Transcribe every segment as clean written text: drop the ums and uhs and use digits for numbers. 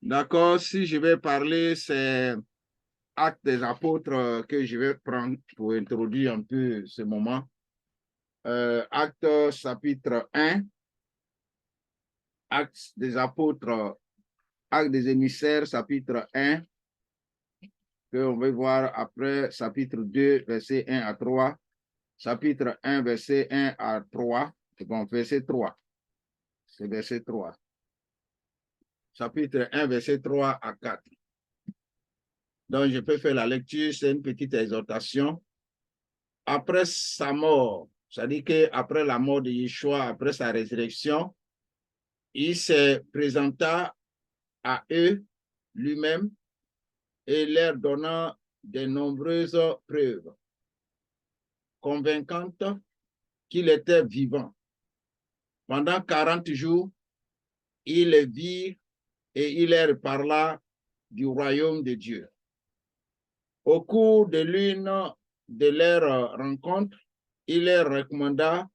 D'accord, si je vais parler, c'est Actes des Apôtres que je vais prendre pour introduire un peu ce moment. Actes chapitre 1, Actes des Apôtres, Actes des émissaires, chapitre 1, qu'on va voir après, chapitre 2, verset 1 à 3, chapitre 1, verset 1 à 3, c'est bon, verset 3, c'est verset 3, chapitre 1, verset 3 à 4. Donc, je peux faire la lecture, c'est une petite exhortation. Après sa mort, c'est-à-dire qu'après la mort de Yeshua, après sa résurrection, il se présenta à eux lui-même et leur donnant de nombreuses preuves convaincantes qu'il était vivant. Pendant 40 jours, il les vit et il leur parla du royaume de Dieu. Au cours de l'une de leurs rencontres, il leur recommanda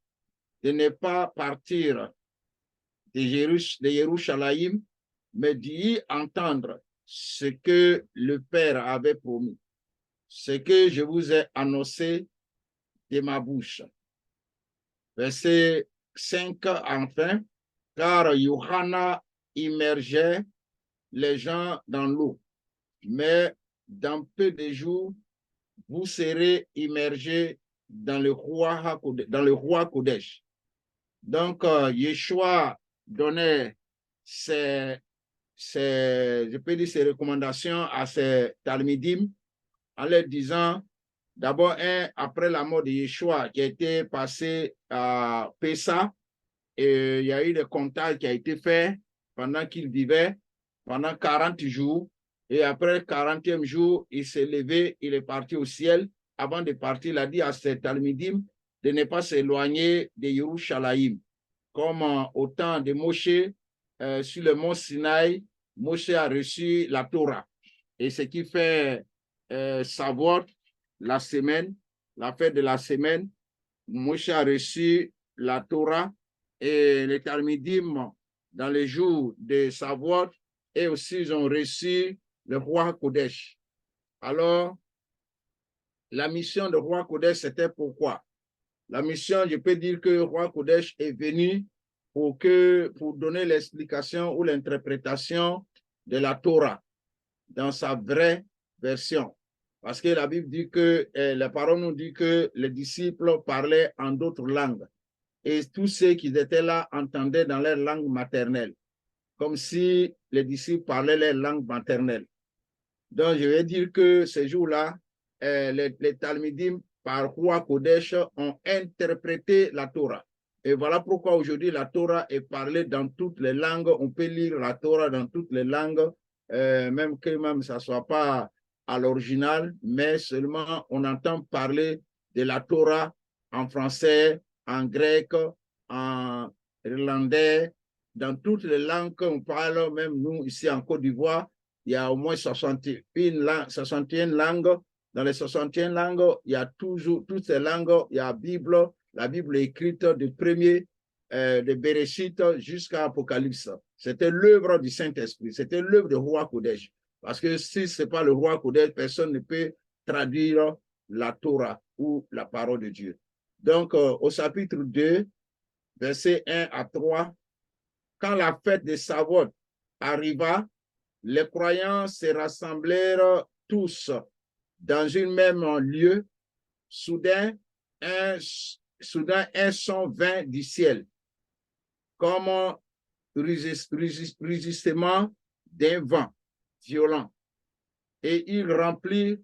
de ne pas partir de Jérusalem, mais d'y entendre ce que le Père avait promis, ce que je vous ai annoncé de ma bouche. Verset 5, enfin, car Johanna immergeait les gens dans l'eau, mais dans peu de jours, vous serez immergés dans le roi Kodesh. Donc, Yeshua donnait je peux dire ses recommandations à ses Talmidim en leur disant, d'abord, après la mort de Yeshua qui a été passé à Pessa, et il y a eu des comptages qui a été fait pendant qu'il vivait, pendant 40 jours. Et après le 40e jour, il s'est levé, il est parti au ciel. Avant de partir, il a dit à ses Talmidim de ne pas s'éloigner de Yerushalayim. Comme au temps de Moshe, sur le mont Sinaï, Moshe a reçu la Torah. Et ce qui fait savoir la semaine, la fête de la semaine, Moshe a reçu la Torah et les Talmidim dans les jours de Shavuot et aussi ils ont reçu le roi Kodesh. Alors, la mission de roi Kodesh, c'était pourquoi? La mission, je peux dire que le roi Kodesh est venu pour donner l'explication ou l'interprétation de la Torah dans sa vraie version. Parce que la Bible dit que, la parole nous dit que les disciples parlaient en d'autres langues. Et tous ceux qui étaient là entendaient dans leur langue maternelle, comme si les disciples parlaient leur langue maternelle. Donc, je vais dire que ces jours-là, les Talmidim, par roi Kodesh, ont interprété la Torah. Et voilà pourquoi aujourd'hui la Torah est parlée dans toutes les langues. On peut lire la Torah dans toutes les langues, même que ça ne soit pas à l'original, mais seulement on entend parler de la Torah en français, en grec, en irlandais, dans toutes les langues qu'on parle, même nous ici en Côte d'Ivoire. Il y a au moins 61 langues. Dans les 61 langues, il y a toujours toutes ces langues. Il y a la Bible est écrite du premier de Bereshit jusqu'à Apocalypse. C'était l'œuvre du Saint-Esprit. C'était l'œuvre du roi Kodesh. Parce que si ce n'est pas le roi Kodesh, personne ne peut traduire la Torah ou la parole de Dieu. Donc, au chapitre 2, versets 1 à 3, quand la fête de Shavuot arriva, les croyants se rassemblèrent tous dans un même lieu. Soudain, un son vint du ciel, comme un rugissement d'un vent violent. Et il remplit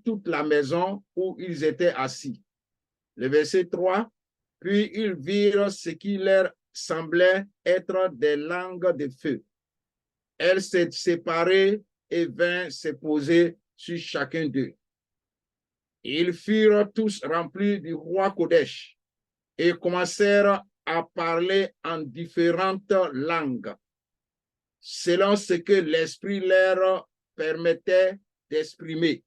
toute la maison où ils étaient assis. Le verset 3, puis ils virent ce qui leur semblait être des langues de feu. Elles s'est séparées et vinrent se poser sur chacun d'eux. Ils furent tous remplis du roi Kodesh et commencèrent à parler en différentes langues, selon ce que l'Esprit leur permettait d'exprimer.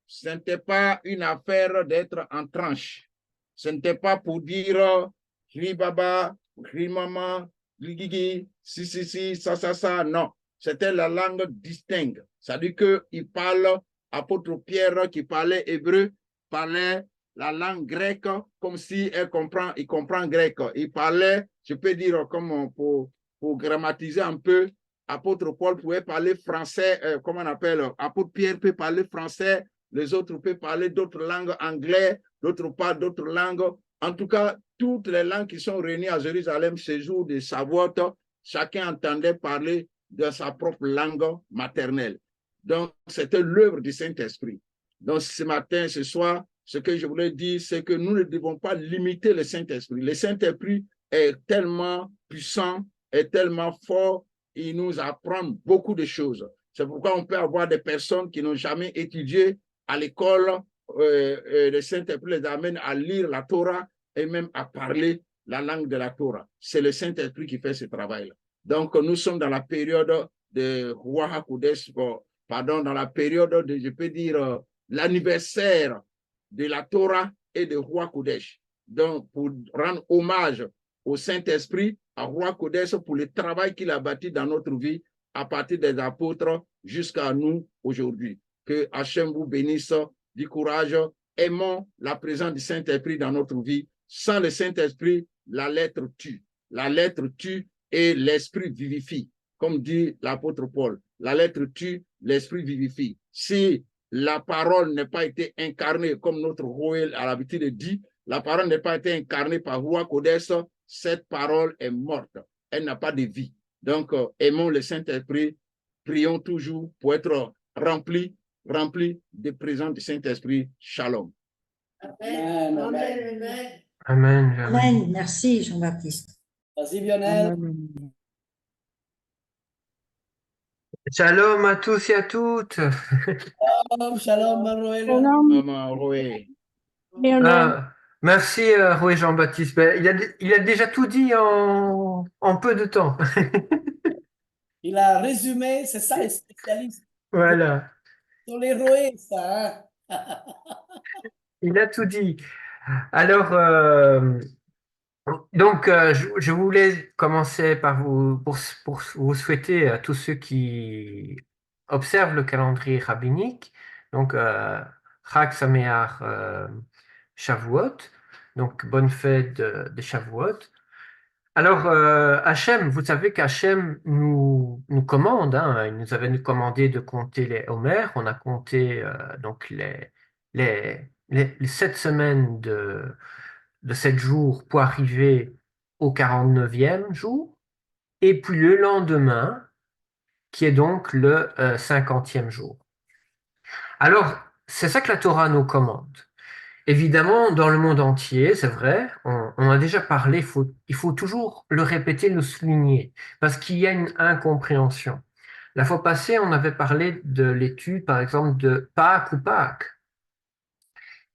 Ce n'était pas une affaire d'être en tranche. Ce n'était pas pour dire « Ri baba, ri maman, ri gigi, si, ça, non. » c'était la langue distincte. C'est-à-dire qu'il parle, apôtre Pierre qui parlait hébreu, parlait la langue grecque comme si il comprend grec. Il parlait, je peux dire, comme pour grammatiser un peu, apôtre Paul pouvait parler français, comment on appelle, apôtre Pierre peut parler français, les autres peuvent parler d'autres langues, anglais, d'autres parlent d'autres langues. En tout cas, toutes les langues qui sont réunies à Jérusalem ce jour de Shavuot, chacun entendait parler de sa propre langue maternelle. Donc, c'était l'œuvre du Saint-Esprit. Donc, ce matin, ce soir, ce que je voulais dire, c'est que nous ne devons pas limiter le Saint-Esprit. Le Saint-Esprit est tellement puissant, est tellement fort, il nous apprend beaucoup de choses. C'est pourquoi on peut avoir des personnes qui n'ont jamais étudié à l'école. Le Saint-Esprit les amène à lire la Torah et même à parler la langue de la Torah. C'est le Saint-Esprit qui fait ce travail-là. Donc, nous sommes dans la période de Roi HaKodesh, pardon, dans la période de, je peux dire, l'anniversaire de la Torah et de Roi Kodesh. Donc, pour rendre hommage au Saint-Esprit, à Roi Kodesh, pour le travail qu'il a bâti dans notre vie, à partir des apôtres jusqu'à nous aujourd'hui. Que Hachem vous bénisse, du courage, aimons la présence du Saint-Esprit dans notre vie. Sans le Saint-Esprit, la lettre tue. La lettre tue et l'esprit vivifie. Comme dit l'apôtre Paul, la lettre tue, l'esprit vivifie. Si la parole n'a pas été incarnée, comme notre Roël a l'habitude de dire, la parole n'a pas été incarnée par Roi Kodesh, cette parole est morte. Elle n'a pas de vie. Donc, aimons le Saint-Esprit, prions toujours pour être remplis de présence du Saint-Esprit. Shalom. Amen. Amen. Amen. Amen. Merci, Jean-Baptiste. Vas-y, Lionel. Shalom à tous et à toutes. Shalom, shalom, Manuel. Maman Roé. Merci, Roué Jean-Baptiste. Ben, il a déjà tout dit en peu de temps. Il a résumé, c'est ça les spécialistes. Voilà, Sur les roués, ça. Hein? il a tout dit. Alors, donc, je voulais commencer par pour vous souhaiter à tous ceux qui observent le calendrier rabbinique, donc Chag Sameach Shavuot, donc bonne fête de Shavuot. Alors, Hachem, vous savez qu'Hachem nous commande, hein, il nous avait commandé de compter les Omer, on a compté donc les 7 semaines de 7 jours pour arriver au 49e jour, et puis le lendemain, qui est donc le 50e jour. Alors, c'est ça que la Torah nous commande. Évidemment, dans le monde entier, c'est vrai, on a déjà parlé, il faut toujours le répéter, le souligner, parce qu'il y a une incompréhension. La fois passée, on avait parlé de l'étude, par exemple, de Pâques ou Pâques.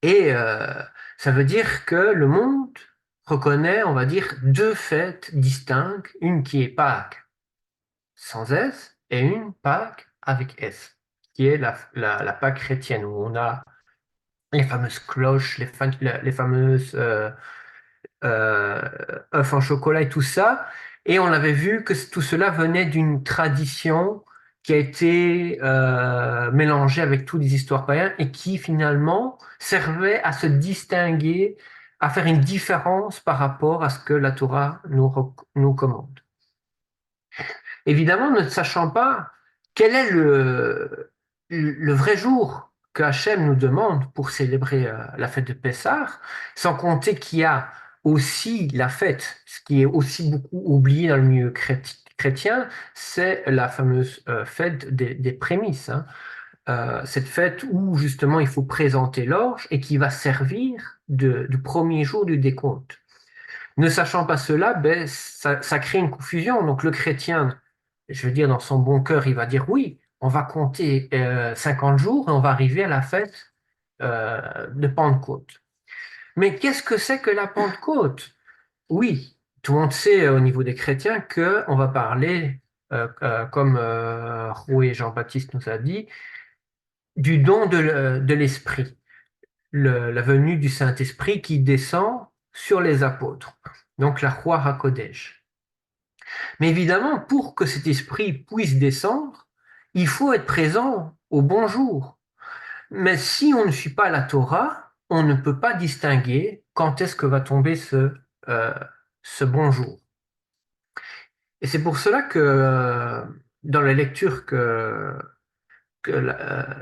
Et ça veut dire que le monde reconnaît, on va dire, deux fêtes distinctes, une qui est Pâques sans S et une Pâques avec S, qui est la Pâques chrétienne, où on a les fameuses cloches, les fameuses œufs en chocolat et tout ça. Et on avait vu que tout cela venait d'une tradition qui a été mélangée avec toutes les histoires païennes et qui finalement servait à se distinguer, à faire une différence par rapport à ce que la Torah nous commande. Évidemment, ne sachant pas quel est le vrai jour que Hachem nous demande pour célébrer la fête de Pessah, sans compter qu'il y a aussi la fête, ce qui est aussi beaucoup oublié dans le milieu chrétien, c'est la fameuse fête des prémices. Hein. Cette fête où justement il faut présenter l'orge et qui va servir du premier jour du décompte. Ne sachant pas cela, ben, ça crée une confusion. Donc le chrétien, je veux dire, dans son bon cœur, il va dire oui, on va compter 50 jours et on va arriver à la fête de Pentecôte. Mais qu'est-ce que c'est que la Pentecôte? Oui, tout le monde sait au niveau des chrétiens qu'on va parler, comme Roué Jean-Baptiste nous a dit, du don de l'Esprit, la venue du Saint-Esprit qui descend sur les apôtres, donc la Roi HaKodesh. Mais évidemment, pour que cet esprit puisse descendre, il faut être présent au bon jour. Mais si on ne suit pas la Torah, on ne peut pas distinguer quand est-ce que va tomber ce bon jour. Et c'est pour cela que dans la lecture que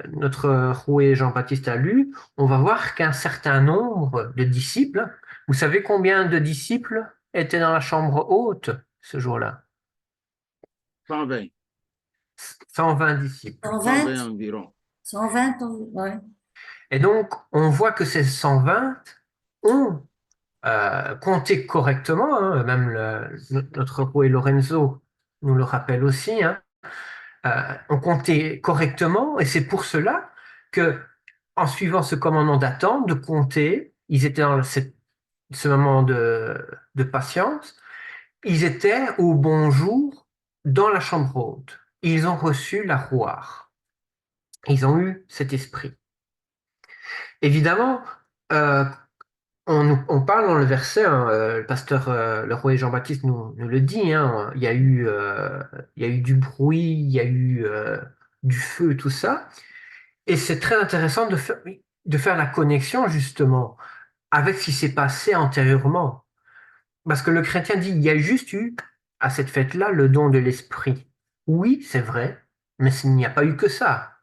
notre roué Jean-Baptiste a lu, on va voir qu'un certain nombre de disciples, vous savez combien de disciples étaient dans la chambre haute ce jour-là? 120, 120 disciples. 120 120, environ. 120, ouais. Et donc, on voit que ces 120 ont compté correctement, hein, même notre roué Lorenzo nous le rappelle aussi, hein, ont compté correctement, et c'est pour cela que, en suivant ce commandement d'attente, de compter, ils étaient dans ce moment de patience, ils étaient au bon jour dans la chambre haute. Ils ont reçu la rouar. Ils ont eu cet esprit. Évidemment, on parle dans le verset, hein, le pasteur le roi Jean-Baptiste nous le dit, hein, il y a eu du bruit, il y a eu du feu, tout ça. Et c'est très intéressant de faire la connexion justement avec ce qui s'est passé antérieurement. Parce que le chrétien dit, il y a juste eu à cette fête-là le don de l'esprit. Oui, c'est vrai, mais il n'y a pas eu que ça.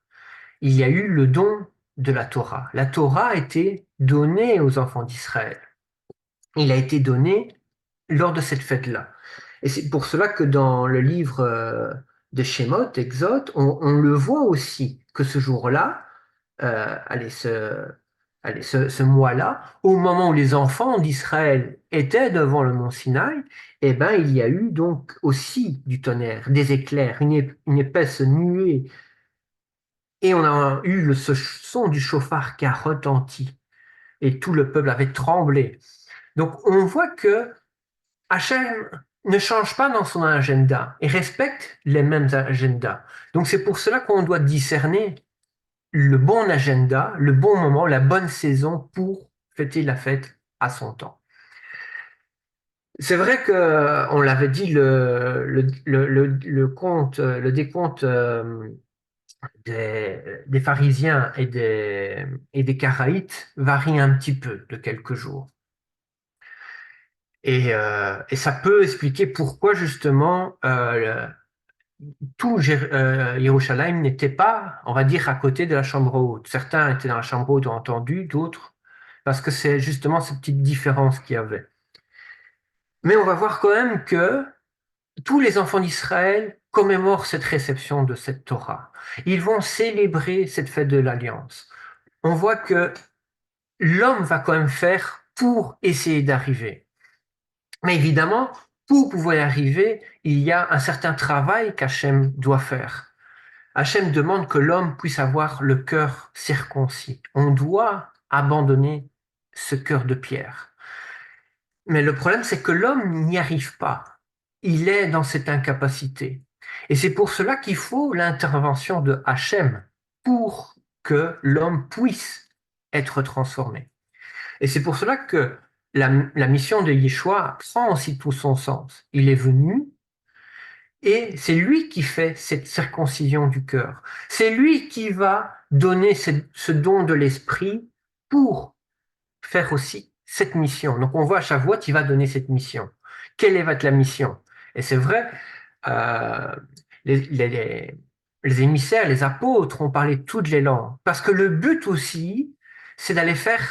Il y a eu le don de la Torah. La Torah a été donnée aux enfants d'Israël. Il a été donné lors de cette fête-là. Et c'est pour cela que dans le livre de Shemot, Exode, on le voit aussi, que ce jour-là, ce mois-là, au moment où les enfants d'Israël étaient devant le mont Sinaï, eh ben, il y a eu donc aussi du tonnerre, des éclairs, une épaisse nuée, et on a eu ce son du chauffard qui a retenti, et tout le peuple avait tremblé. Donc on voit que Hachem ne change pas dans son agenda et respecte les mêmes agendas. Donc c'est pour cela qu'on doit discerner le bon agenda, le bon moment, la bonne saison pour fêter la fête à son temps. C'est vrai que on l'avait dit, le décompte des pharisiens et des Karaïtes varie un petit peu de quelques jours. Et ça peut expliquer pourquoi justement tout Yerushalayim n'était pas, on va dire, à côté de la chambre haute. Certains étaient dans la chambre haute, ont entendu, d'autres, parce que c'est justement cette petite différence qu'il y avait. Mais on va voir quand même que tous les enfants d'Israël commémorent cette réception de cette Torah. Ils vont célébrer cette fête de l'Alliance. On voit que l'homme va quand même faire pour essayer d'arriver. Mais évidemment, pour pouvoir y arriver, il y a un certain travail qu'Hachem doit faire. Hachem demande que l'homme puisse avoir le cœur circoncis. On doit abandonner ce cœur de pierre. Mais le problème, c'est que l'homme n'y arrive pas. Il est dans cette incapacité. Et c'est pour cela qu'il faut l'intervention de Hachem pour que l'homme puisse être transformé. Et c'est pour cela que la mission de Yeshua prend aussi tout son sens. Il est venu et c'est lui qui fait cette circoncision du cœur. C'est lui qui va donner ce don de l'esprit pour faire aussi cette mission. Donc on voit à Shavuot, il va donner cette mission. Quelle va être la mission? Et c'est vrai, euh, les émissaires, les apôtres ont parlé toutes les langues. Parce que le but aussi, c'est d'aller faire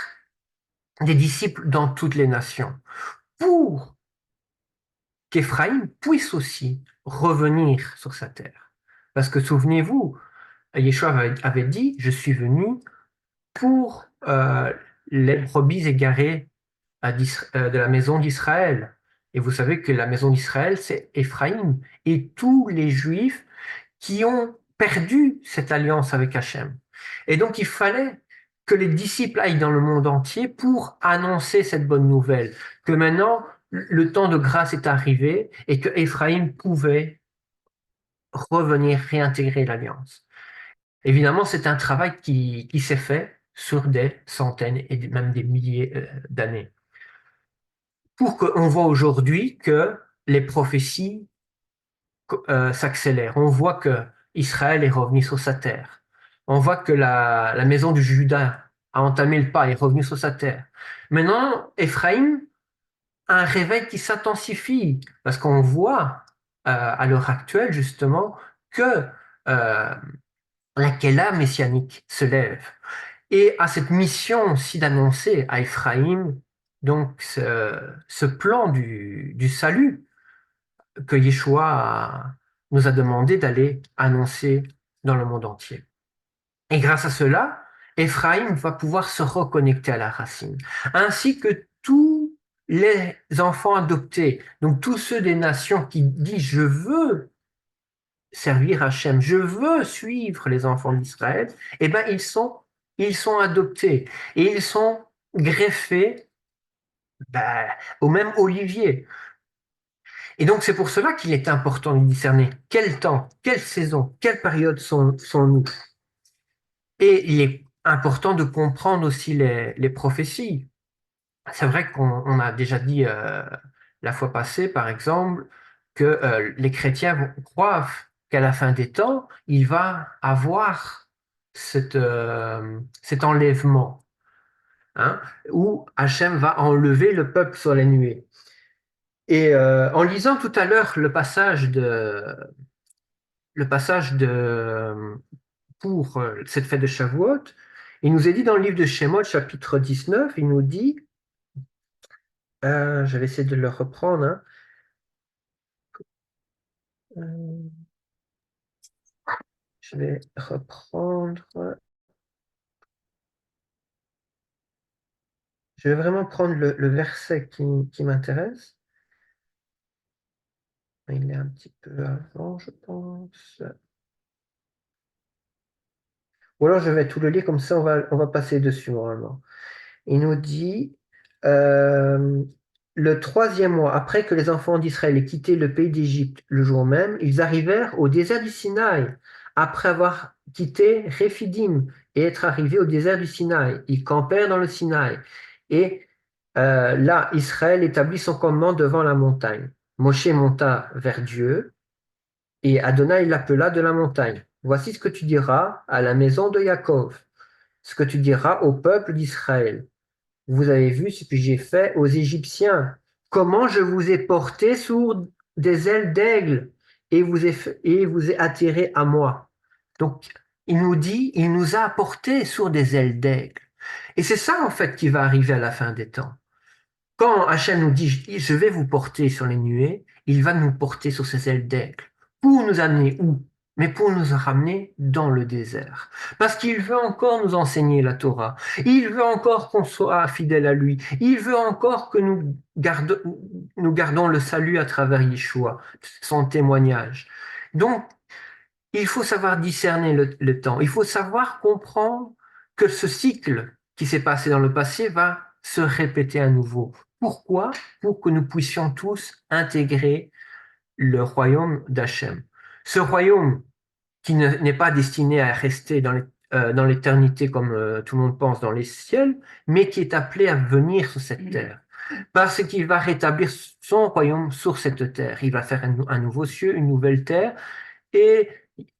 des disciples dans toutes les nations. Pour qu'Éphraïm puisse aussi revenir sur sa terre. Parce que souvenez-vous, Yeshua avait dit, je suis venu pour les brebis égarées de la maison d'Israël. Et vous savez que la maison d'Israël, c'est Éphraïm et tous les Juifs qui ont perdu cette alliance avec Hachem. Et donc il fallait que les disciples aillent dans le monde entier pour annoncer cette bonne nouvelle, que maintenant le temps de grâce est arrivé et que Éphraïm pouvait revenir réintégrer l'alliance. Évidemment, c'est un travail qui s'est fait sur des centaines et même des milliers d'années. Pour qu'on voit aujourd'hui que les prophéties s'accélère. On voit que Israël est revenu sur sa terre. On voit que la maison de Juda a entamé le pas, est revenue sur sa terre. Maintenant, Éphraïm a un réveil qui s'intensifie parce qu'on voit à l'heure actuelle justement que la Kéla messianique se lève et a cette mission aussi d'annoncer à Éphraïm donc ce plan du salut que Yeshua nous a demandé d'aller annoncer dans le monde entier. Et grâce à cela, Éphraïm va pouvoir se reconnecter à la racine, ainsi que tous les enfants adoptés, donc tous ceux des nations qui disent je veux servir Hachem, je veux suivre les enfants d'Israël, eh ben ils sont adoptés et ils sont greffés au même olivier. Et donc, c'est pour cela qu'il est important de discerner quel temps, quelle saison, quelle période sont-nous. Et il est important de comprendre aussi les prophéties. C'est vrai qu'on a déjà dit la fois passée, par exemple, que les chrétiens croient qu'à la fin des temps, il va avoir cet enlèvement, hein, où Hachem va enlever le peuple sur les nuées. Et en lisant tout à l'heure pour cette fête de Shavuot, il nous est dit dans le livre de Shemot, chapitre 19, il nous dit, je vais essayer de le reprendre, hein. Je vais reprendre, je vais vraiment prendre le verset qui m'intéresse. Il est un petit peu avant, je pense. Ou alors je vais tout le lire, comme ça on va passer dessus normalement. Il nous dit, le 3e mois, après que les enfants d'Israël aient quitté le pays d'Égypte le jour même, ils arrivèrent au désert du Sinaï, après avoir quitté Réphidim et être arrivés au désert du Sinaï. Ils campèrent dans le Sinaï. Et là, Israël établit son commandement devant la montagne. Moshe monta vers Dieu et Adonai l'appela de la montagne. Voici ce que tu diras à la maison de Yaakov, ce que tu diras au peuple d'Israël. Vous avez vu ce que j'ai fait aux Égyptiens, comment je vous ai porté sur des ailes d'aigle et vous ai attiré à moi. Donc, il nous dit, il nous a apporté sur des ailes d'aigle. Et c'est ça, en fait, qui va arriver à la fin des temps. Quand Hachem nous dit, je vais vous porter sur les nuées, il va nous porter sur ces ailes d'aigle. Pour nous amener où? Mais pour nous ramener dans le désert. Parce qu'il veut encore nous enseigner la Torah. Il veut encore qu'on soit fidèle à lui. Il veut encore que nous gardons le salut à travers Yeshua, son témoignage. Donc, il faut savoir discerner le temps. Il faut savoir comprendre que ce cycle qui s'est passé dans le passé va se répéter à nouveau. Pourquoi? Pour que nous puissions tous intégrer le royaume d'Hachem. Ce royaume qui n'est pas destiné à rester dans l'éternité comme tout le monde pense dans les ciels, mais qui est appelé à venir sur cette terre. Parce qu'il va rétablir son royaume sur cette terre. Il va faire un nouveau ciel, une nouvelle terre, et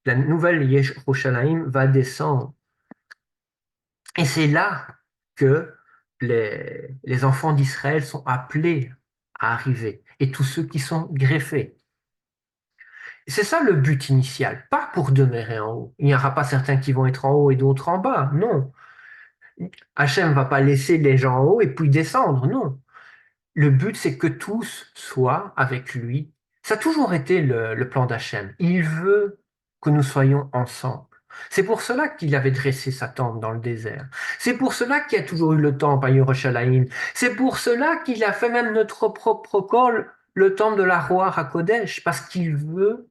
la nouvelle Yerushalayim va descendre. Et c'est là que les enfants d'Israël sont appelés à arriver, et tous ceux qui sont greffés. C'est ça le but initial, pas pour demeurer en haut. Il n'y aura pas certains qui vont être en haut et d'autres en bas, non. Hachem ne va pas laisser les gens en haut et puis descendre, non. Le but, c'est que tous soient avec lui. Ça a toujours été le plan d'Hachem. Il veut que nous soyons ensemble. C'est pour cela qu'il avait dressé sa tente dans le désert. C'est pour cela qu'il y a toujours eu le temple à Yerushalayim. C'est pour cela qu'il a fait même notre propre col, le temple de la roi à Kodesh, parce qu'il veut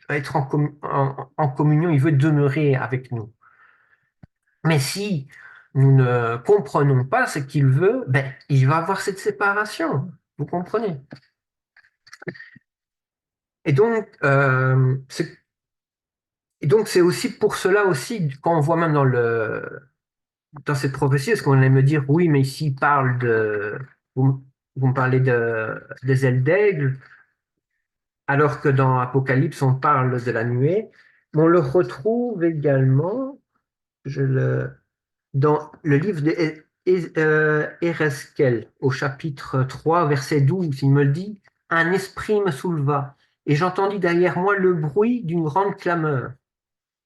être en communion, il veut demeurer avec nous. Mais si nous ne comprenons pas ce qu'il veut, ben, il va avoir cette séparation. Vous comprenez? Et donc, c'est aussi pour cela aussi, quand on voit même dans cette prophétie, est-ce qu'on allait me dire, oui, mais ici, il parle vous me parlez des ailes d'aigle. alors que dans Apocalypse, on parle de la nuée. On le retrouve également dans le livre d'Ézéchiel, au chapitre 3, verset 12. Il me dit, un esprit me souleva, et j'entendis derrière moi le bruit d'une grande clameur.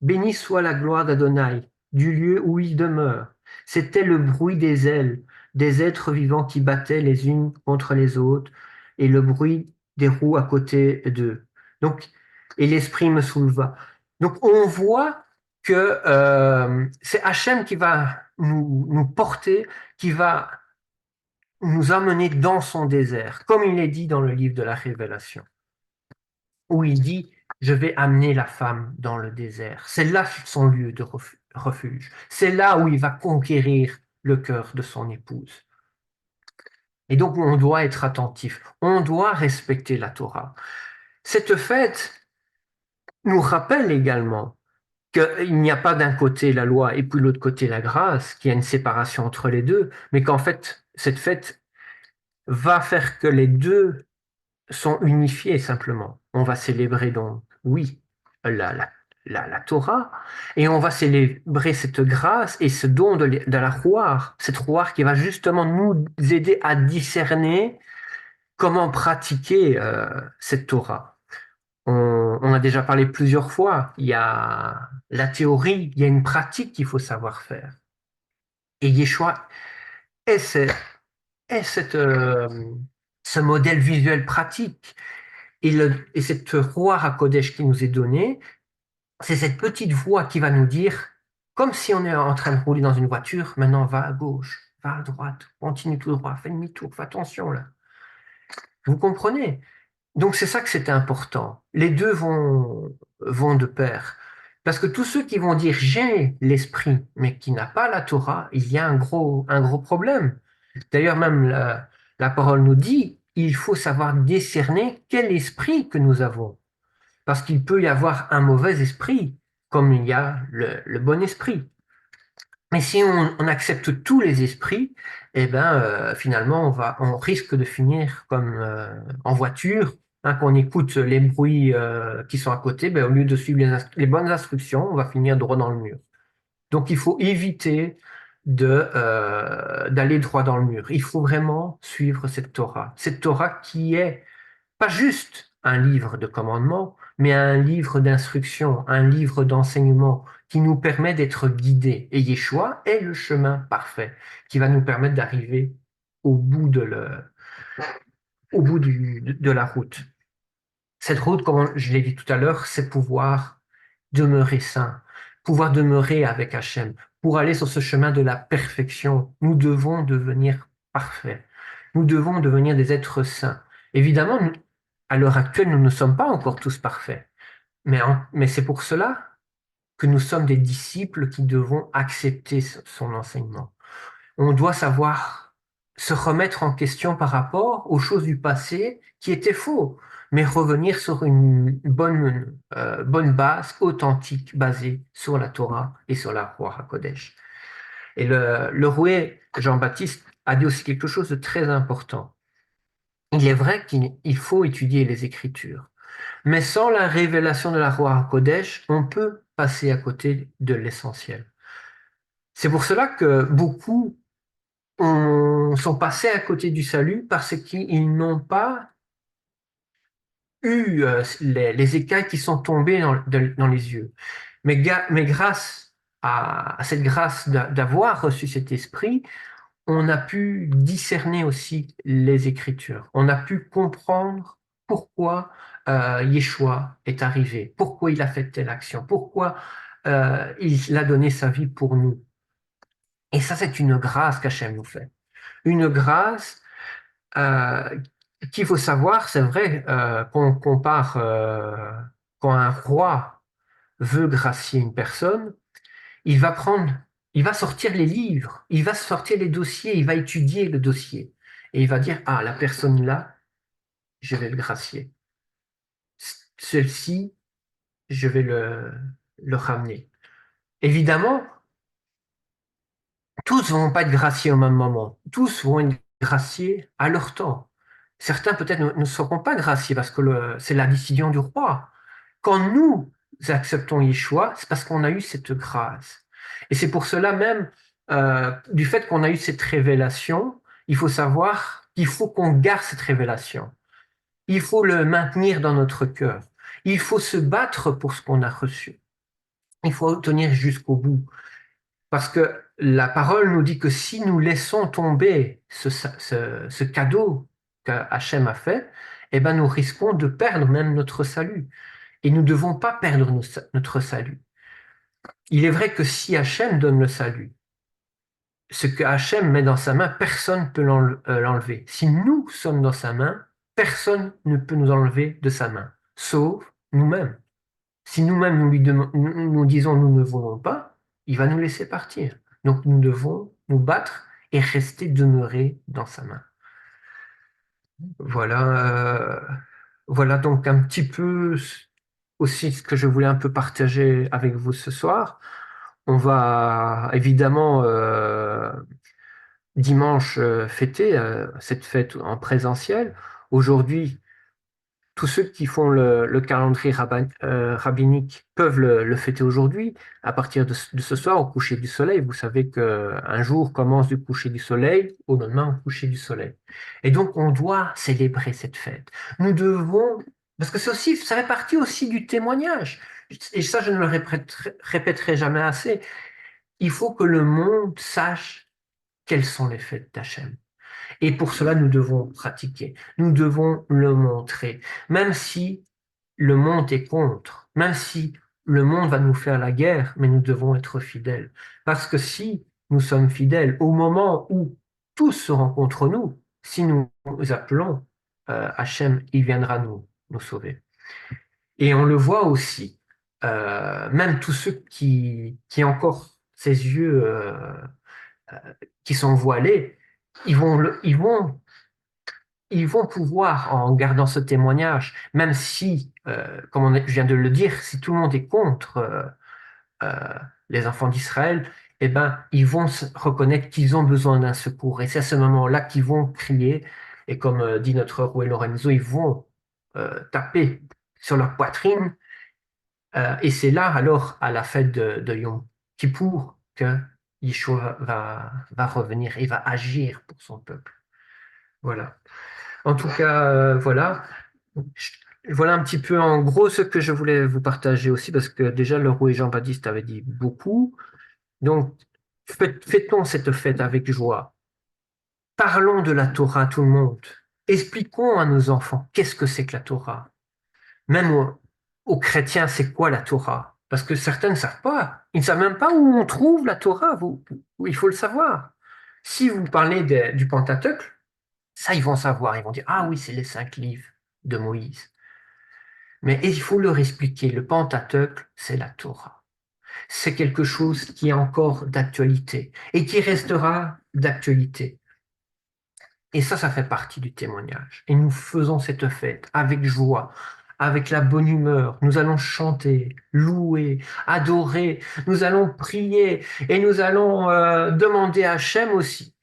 Béni soit la gloire d'Adonai, du lieu où il demeure. C'était le bruit des ailes, des êtres vivants qui battaient les unes contre les autres, et le bruit des roues à côté d'eux. Donc, et l'esprit me souleva. Donc, on voit que c'est Hachem qui va nous porter, qui va nous amener dans son désert, comme il est dit dans le livre de la Révélation, où il dit, je vais amener la femme dans le désert. C'est là son lieu de refuge. C'est là où il va conquérir le cœur de son épouse. Et donc, on doit être attentif. On doit respecter la Torah. Cette fête nous rappelle également qu'il n'y a pas d'un côté la loi et puis de l'autre côté la grâce, qu'il y a une séparation entre les deux, mais qu'en fait, cette fête va faire que les deux sont unifiés simplement. On va célébrer donc, oui, la Torah, et on va célébrer cette grâce et ce don de la Rouar, cette Rouar qui va justement nous aider à discerner comment pratiquer cette Torah. On a déjà parlé plusieurs fois, il y a la théorie, il y a une pratique qu'il faut savoir faire. Et Yeshua est, ce modèle visuel pratique. Et cette roi HaKodesh qui nous est donnée, c'est cette petite voix qui va nous dire, comme si on est en train de rouler dans une voiture, maintenant va à gauche, va à droite, continue tout droit, fais demi-tour, fais attention là. Vous comprenez? Donc c'est ça que c'est important. Les deux vont de pair. Parce que tous ceux qui vont dire j'ai l'esprit, mais qui n'a pas la Torah, il y a un gros problème. D'ailleurs, même la parole nous dit, il faut savoir discerner quel esprit que nous avons. Parce qu'il peut y avoir un mauvais esprit, comme il y a le bon esprit. Mais si on accepte tous les esprits, eh ben, finalement, on risque de finir comme en voiture, hein, qu'on écoute les bruits qui sont à côté, ben, au lieu de suivre les bonnes instructions, on va finir droit dans le mur. Donc, il faut éviter d'aller droit dans le mur. Il faut vraiment suivre cette Torah qui est pas juste un livre de commandements, mais un livre d'instruction, un livre d'enseignement qui nous permet d'être guidés. Et Yeshua est le chemin parfait qui va nous permettre d'arriver au bout de la route. Cette route, comme je l'ai dit tout à l'heure, c'est pouvoir demeurer saint, pouvoir demeurer avec Hachem. Pour aller sur ce chemin de la perfection, nous devons devenir parfaits. Nous devons devenir des êtres saints. Évidemment, à l'heure actuelle, nous ne sommes pas encore tous parfaits. Mais c'est pour cela que nous sommes des disciples qui devons accepter son enseignement. On doit savoir se remettre en question par rapport aux choses du passé qui étaient faux, mais revenir sur une bonne base authentique basée sur la Torah et sur la Ruach HaKodesh. Et le roué Jean-Baptiste a dit aussi quelque chose de très important. Il est vrai qu'il faut étudier les Écritures, mais sans la révélation de la Ruach HaKodesh, on peut passer à côté de l'essentiel. C'est pour cela que beaucoup sont passés à côté du salut parce qu'ils n'ont pas eu les écailles qui sont tombées dans les yeux. Mais grâce à cette grâce d'avoir reçu cet esprit, on a pu discerner aussi les Écritures. On a pu comprendre pourquoi Yeshua est arrivé, pourquoi il a fait telle action, pourquoi il a donné sa vie pour nous. Et ça, c'est une grâce qu'Hachem nous fait. Une grâce qu'il faut savoir, c'est vrai, qu'on compare quand un roi veut gracier une personne, il va sortir les livres, il va sortir les dossiers, il va étudier le dossier et il va dire, ah, la personne là, je vais le gracier. Celle-ci, je vais le ramener. Évidemment, tous ne vont pas être graciés au même moment. Tous vont être graciés à leur temps. certains peut-être ne seront pas graciés parce que c'est la décision du roi. Quand nous acceptons Yeshua, c'est parce qu'on a eu cette grâce. Et c'est pour cela même, du fait qu'on a eu cette révélation, il faut savoir qu'il faut qu'on garde cette révélation. Il faut le maintenir dans notre cœur. Il faut se battre pour ce qu'on a reçu. Il faut tenir jusqu'au bout. Parce que la parole nous dit que si nous laissons tomber ce cadeau qu'Hachem a fait, eh ben nous risquons de perdre même notre salut. Et nous ne devons pas perdre notre salut. Il est vrai que si Hachem donne le salut, ce que Hachem met dans sa main, personne ne peut l'enlever. Si nous sommes dans sa main, personne ne peut nous enlever de sa main, sauf nous-mêmes. Si nous-mêmes nous disons nous ne voulons pas, il va nous laisser partir. Donc nous devons nous battre et rester demeurés dans sa main. Voilà donc un petit peu aussi ce que je voulais un peu partager avec vous ce soir. On va évidemment dimanche fêter cette fête en présentiel. Aujourd'hui, tous ceux qui font le calendrier rabbinique peuvent le fêter aujourd'hui, à partir de ce soir, au coucher du soleil. Vous savez qu'un jour commence du coucher du soleil, au lendemain, au coucher du soleil. Et donc, on doit célébrer cette fête. Nous devons, parce que ça fait partie aussi du témoignage. Et ça, je ne le répéterai jamais assez. Il faut que le monde sache quelles sont les fêtes d'Hachem. Et pour cela, nous devons pratiquer, nous devons le montrer, même si le monde est contre, même si le monde va nous faire la guerre, mais nous devons être fidèles. Parce que si nous sommes fidèles au moment où tous seront contre nous, si nous appelons Hachem, il viendra nous sauver. Et on le voit aussi, même tous ceux qui ont encore ces yeux qui sont voilés, ils vont pouvoir, en gardant ce témoignage, même si, comme je viens de le dire, si tout le monde est contre les enfants d'Israël, eh ben, ils vont reconnaître qu'ils ont besoin d'un secours. Et c'est à ce moment-là qu'ils vont crier. Et comme dit notre Roué Lorenzo, ils vont taper sur leur poitrine. Et c'est là, alors, à la fête de Yom Kippour, que Yeshua va revenir et va agir pour son peuple. Voilà. En tout cas, voilà. Voilà un petit peu en gros ce que je voulais vous partager aussi, parce que déjà le roi Jean-Baptiste avait dit beaucoup. Donc, fêtons cette fête avec joie. Parlons de la Torah à tout le monde. Expliquons à nos enfants qu'est-ce que c'est que la Torah. Même aux chrétiens, c'est quoi la Torah? Parce que certains ne savent pas. Ils ne savent même pas où on trouve la Torah. Il faut le savoir. Si vous parlez du Pentateuque, ça, ils vont savoir. Ils vont dire, ah oui, c'est les 5 livres de Moïse. Mais il faut leur expliquer, le Pentateuque, c'est la Torah. C'est quelque chose qui est encore d'actualité et qui restera d'actualité. Et ça fait partie du témoignage. Et nous faisons cette fête avec joie, avec la bonne humeur. Nous allons chanter, louer, adorer. Nous allons prier et nous allons demander à Hachem aussi,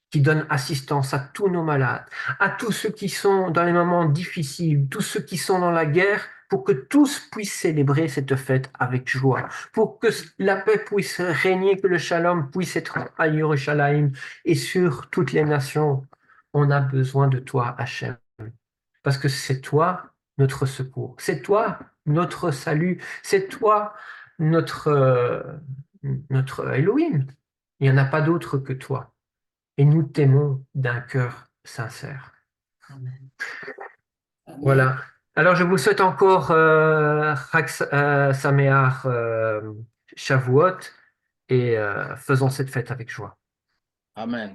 qui donne assistance à tous nos malades, à tous ceux qui sont dans les moments difficiles, tous ceux qui sont dans la guerre, pour que tous puissent célébrer cette fête avec joie, pour que la paix puisse régner, que le shalom puisse être à Yerushalayim et sur toutes les nations. On a besoin de toi, Hachem, parce que c'est toi notre secours, c'est toi notre salut, c'est toi notre Elohim. Il n'y en a pas d'autre que toi. Et nous t'aimons d'un cœur sincère. Amen. Voilà. Alors, je vous souhaite encore Chag Sameach Shavuot et faisons cette fête avec joie. Amen.